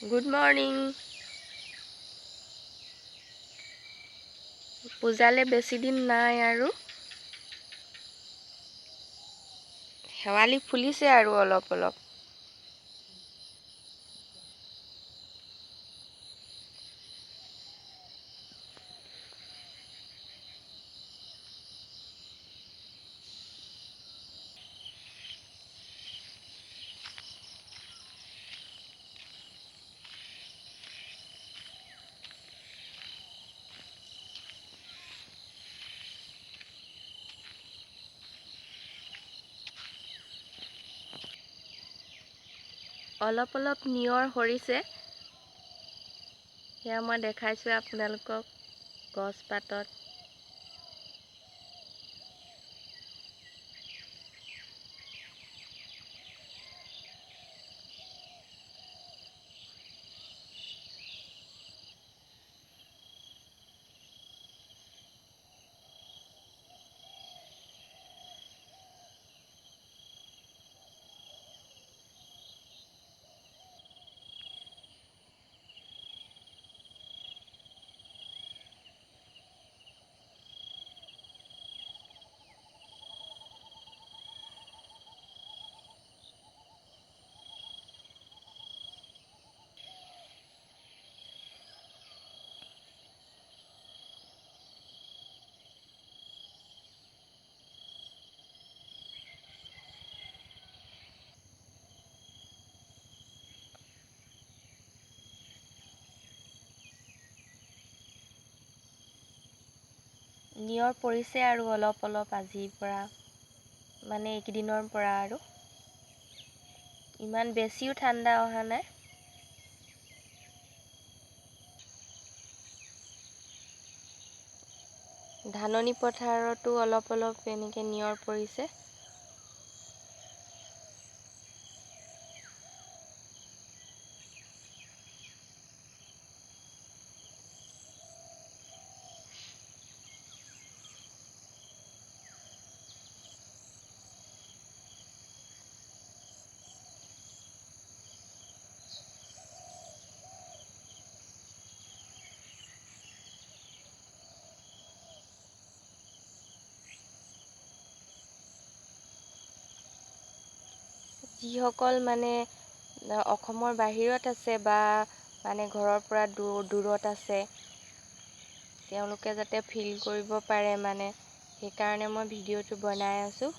Good morning. পূজালে বেছি দিন নাই আৰু শেৱালি ফুলিছে আৰু অলপ অলপ। অলপ অলপ নিয়ৰ সৰিছে, সেয়া মই দেখাইছোঁ আপোনালোকক গছপাতত। নিয়ৰ পৰিছে আৰু অলপ অলপ আজিৰ পৰা, মানে এইকেইদিনৰ পৰা আৰু ইমান বেছিও ঠাণ্ডা অহা নাই। ধাননি পথাৰতো অলপ অলপ এনেকৈ নিয়ৰ পৰিছে। যিসকল মানে অসমৰ বাহিৰত আছে বা মানে ঘৰৰ পৰা দূৰত আছে, তেওঁলোকে যাতে ফিল কৰিব পাৰে, মানে সেইকাৰণে মই ভিডিঅ'টো বনাই আছোঁ।